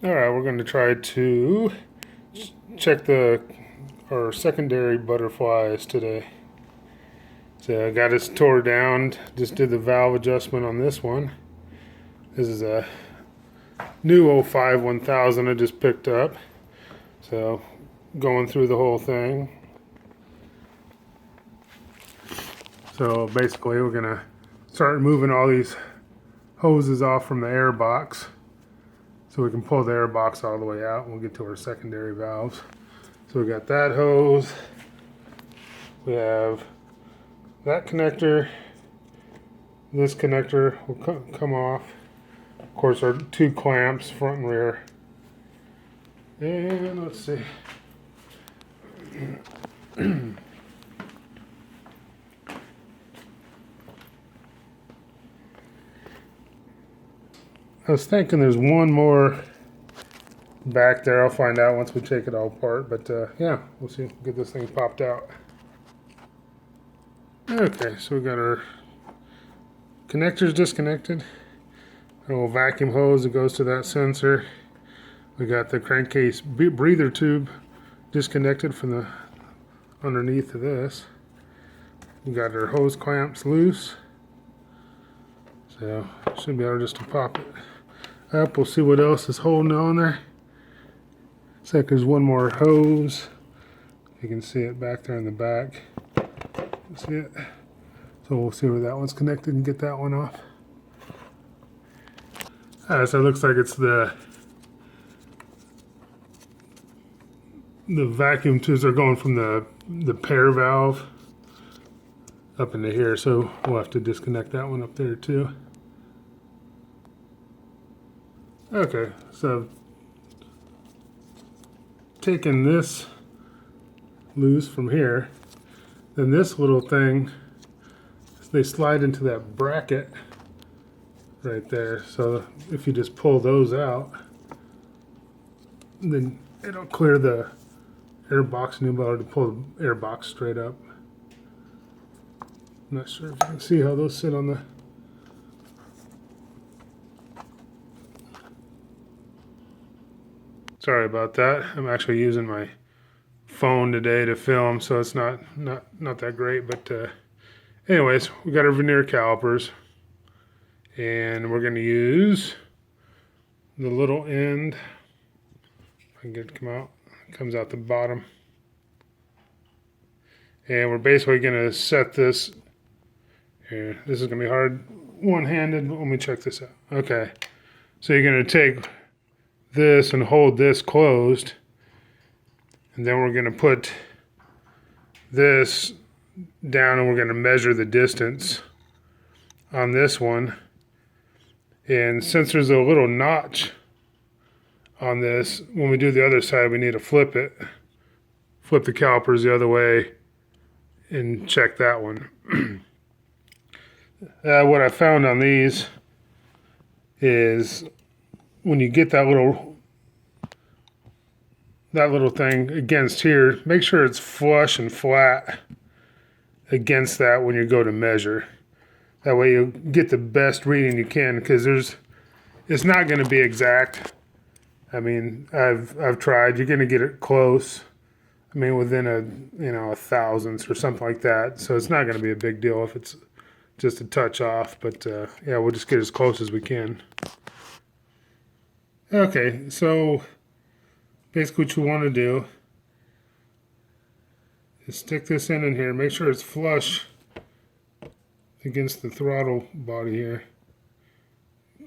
Alright, we're going to try to check our secondary butterflies today. So I got this tore down, just did the valve adjustment on this one. This is a new 05 1000 I just picked up. So going through the whole thing. So basically we're going to start moving all these hoses off from the air box, so we can pull the air box all the way out and we'll get to our secondary valves. So we got that hose, we have that connector, this connector will come off, of course our two clamps, front and rear, and let's see. I was thinking there's one more back there. I'll find out once we take it all apart. But yeah, we'll see. Get this thing popped out. Okay, so we got our connectors disconnected. A little vacuum hose that goes to that sensor. We got the crankcase breather tube disconnected from the underneath of this. We got our hose clamps loose. So should be able just to pop it up. We'll see what else is holding on there. Looks like there's one more hose. You can see it back there in the back. See it? So we'll see where that one's connected and get that one off. So it looks like it's the vacuum tubes are going from the pair valve up into here. So we'll have to disconnect that one up there too. Okay, so taking this loose from here, then this little thing, they slide into that bracket right there. So if you just pull those out, then it'll clear the air box, and you'll be able to pull the air box straight up. I'm not sure if you can see how those sit on the Sorry about that. I'm actually using my phone today to film, so it's not that great. But anyways, we got our vernier calipers, and we're going to use the little end. If I can get it to come out. It comes out the bottom, and we're basically going to set this here. This is going to be hard one-handed, but let me check this out. Okay, so you're going to take this and hold this closed, and then we're going to put this down and we're going to measure the distance on this one. And since there's a little notch on this, when we do the other side we need to flip the calipers the other way and check that one. What I found on these is when you get that little thing against here, make sure it's flush and flat against that when you go to measure. That way you get the best reading you can, because it's not going to be exact. I mean, I've tried. You're going to get it close. I mean, within a thousandths or something like that. So it's not going to be a big deal if it's just a touch off. But yeah, we'll just get as close as we can. Okay, so basically what you want to do is stick this in here. Make sure it's flush against the throttle body here.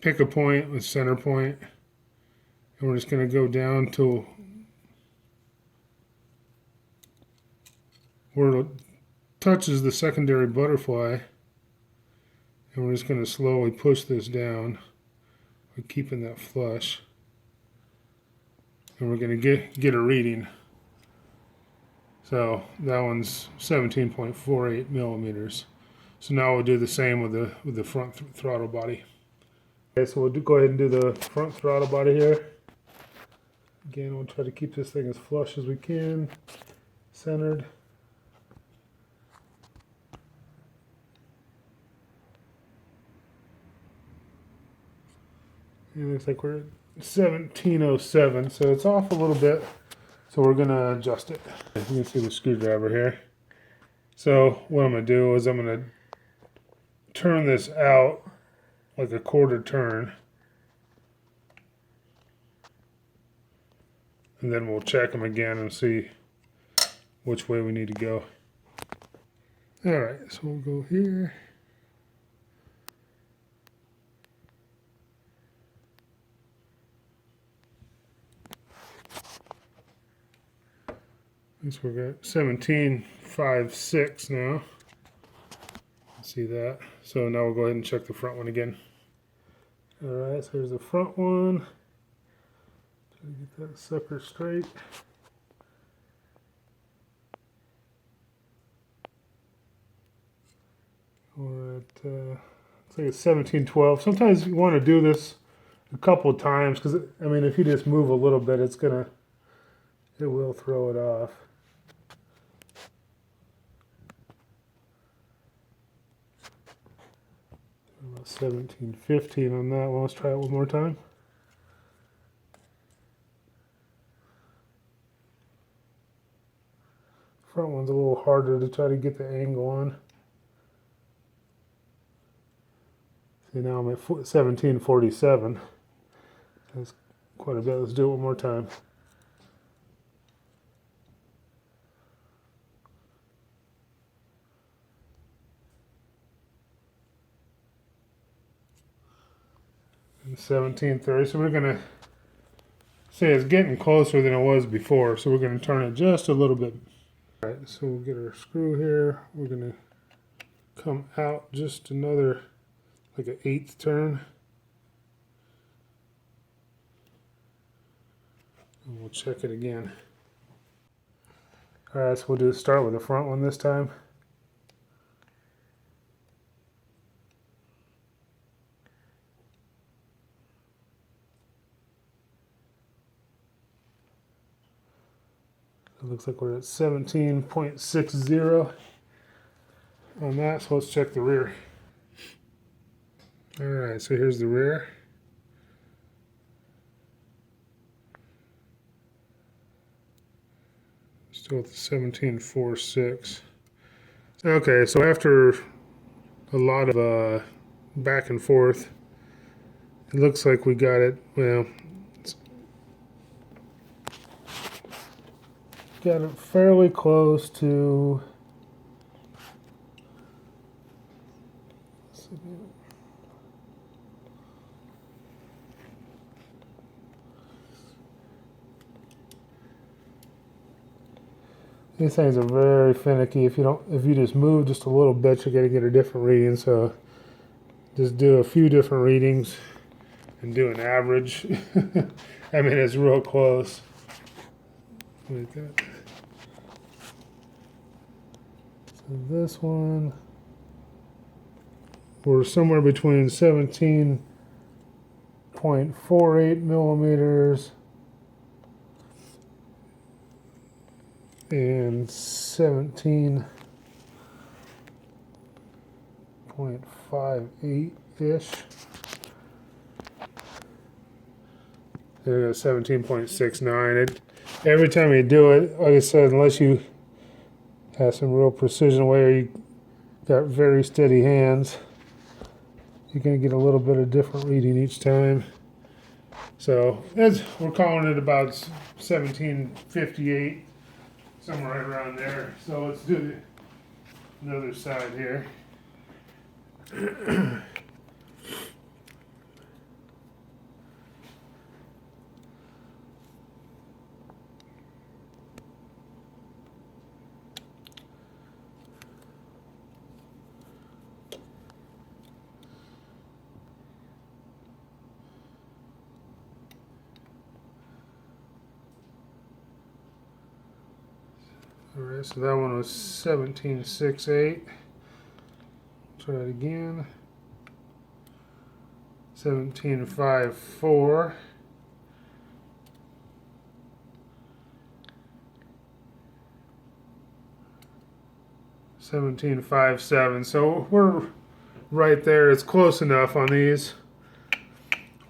Pick a point with center point, and we're just going to go down till where it touches the secondary butterfly, and we're just going to slowly push this down by keeping that flush. And we're going to get a reading. So that one's 17.48 millimeters. So now we'll do the same with the front throttle body. Okay, so we'll go ahead and do the front throttle body here. Again, we'll try to keep this thing as flush as we can, centered. And it looks like we're 1707, so it's off a little bit. So we're gonna adjust it. You can see the screwdriver here. So what I'm gonna do is I'm gonna turn this out like a quarter turn. And then we'll check them again and see which way we need to go. All right, so we'll go here. So we've got 17.56 now. See that? So now we'll go ahead and check the front one again. All right, so here's the front one. Try to get that sucker straight. We're at, it's like it's 1712. Sometimes you want to do this a couple of times because, I mean, if you just move a little bit, it will throw it off. About 1715 on that one. Let's try it one more time. Front one's a little harder to try to get the angle on. See, now I'm at 1747. That's quite a bit. Let's do it one more time. And 1730. So we're gonna say it's getting closer than it was before. So we're gonna turn it just a little bit. All right. So we'll get our screw here. We're gonna come out just another, like an 1/8 turn. And we'll check it again. All right, so we'll start with the front one this time. It looks like we're at 17.60 on that, so let's check the rear. All right, so here's the rear. Still at the 17.46. Okay, so after a lot of back and forth, it looks like we got it, well, got it fairly close to, these things are very finicky. If you just move just a little bit, you're gonna get a different reading. So just do a few different readings and do an average. I mean, it's real close. Like that. So this one, we're somewhere between 17.48 millimeters and 17.58-ish. There you go, 17.69. Every time you do it, like I said, unless you have some real precision where you got very steady hands, you're going to get a little bit of different reading each time. So we're calling it about 1758, somewhere right around there. So let's do the other side here. All right, so that one was 17.68. Try it again. 17.54. 17.57. So we're right there. It's close enough on these.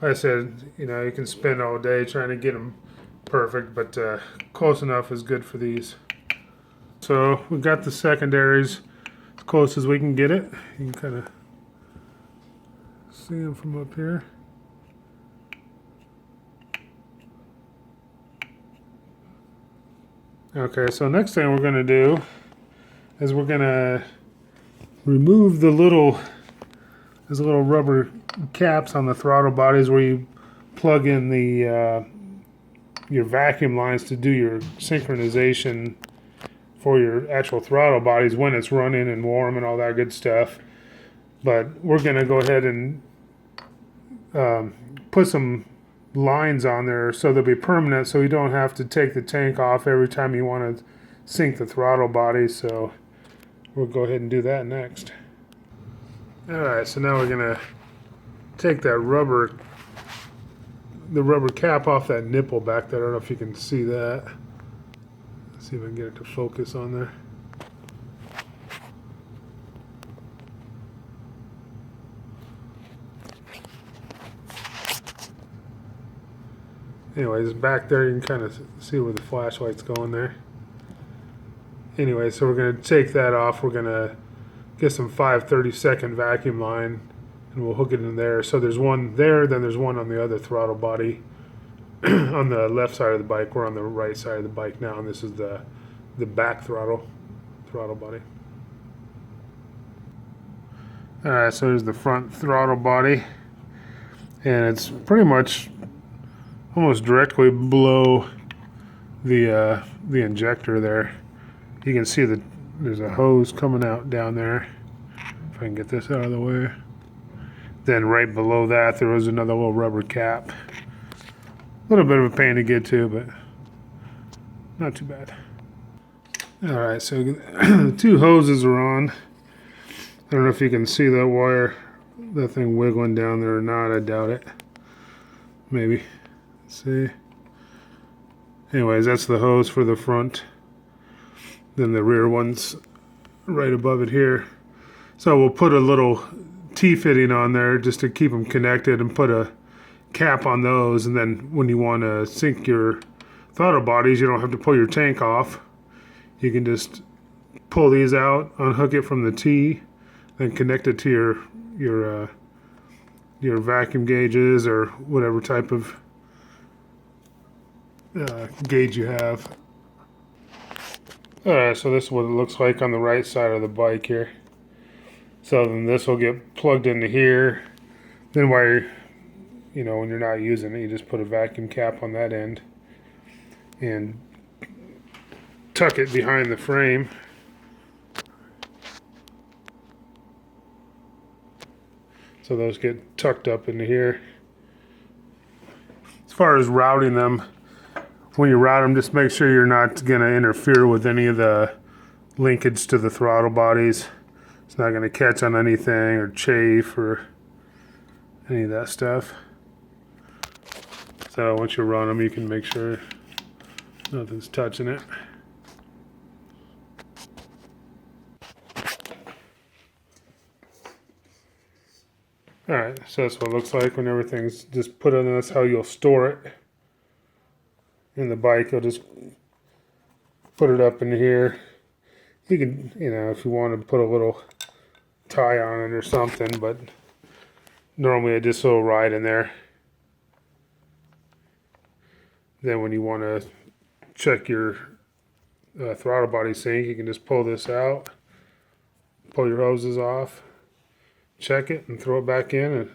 like I said, you know, you can spend all day trying to get them perfect, but close enough is good for these. So we got the secondaries as close as we can get it. You can kind of see them from up here. Okay, so next thing we're going to do is we're going to remove the little rubber caps on the throttle bodies where you plug in the your vacuum lines to do your synchronization for your actual throttle bodies when it's running and warm and all that good stuff. But we're going to go ahead and put some lines on there so they'll be permanent, so you don't have to take the tank off every time you want to sync the throttle body. So we'll go ahead and do that next. Alright, so now we're going to take that rubber cap off that nipple back there. I don't know if you can see that. Let's see if I can get it to focus on there. Anyways, back there you can kind of see where the flashlight's going there. Anyway, so we're going to take that off. We're going to get some 5/32 vacuum line and we'll hook it in there. So there's one there, then there's one on the other throttle body on the left side of the bike. We're on the right side of the bike now, and this is the back throttle body. Alright, so there's the front throttle body, and it's pretty much almost directly below the injector there. You can see that there's a hose coming out down there. If I can get this out of the way. Then right below that there was another little rubber cap. A little bit of a pain to get to, but not too bad. Alright, so the two hoses are on. I don't know if you can see that wire, that thing wiggling down there or not. I doubt it. Maybe. Let's see. Anyways, that's the hose for the front. Then the rear one's right above it here. So we'll put a little T-fitting on there just to keep them connected and put a cap on those. And then when you want to sync your throttle bodies, you don't have to pull your tank off. You can just pull these out, unhook it from the T, then connect it to your vacuum gauges or whatever type of gauge you have. Alright, so this is what it looks like on the right side of the bike here. So then this will get plugged into here. Then when you're not using it, you just put a vacuum cap on that end and tuck it behind the frame. So those get tucked up into here. As far as routing them, when you route them, just make sure you're not going to interfere with any of the linkage to the throttle bodies. It's not going to catch on anything or chafe or any of that stuff. So once you run them, you can make sure nothing's touching it. Alright, so that's what it looks like when everything's just put in. That's how you'll store it in the bike. You'll just put it up in here. You can, if you want to put a little tie on it or something, but normally I just throw it right in there. Then when you want to check your throttle body sync, you can just pull this out, pull your hoses off, check it, and throw it back in, and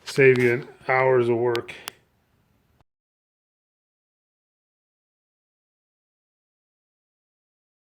save you hours of work.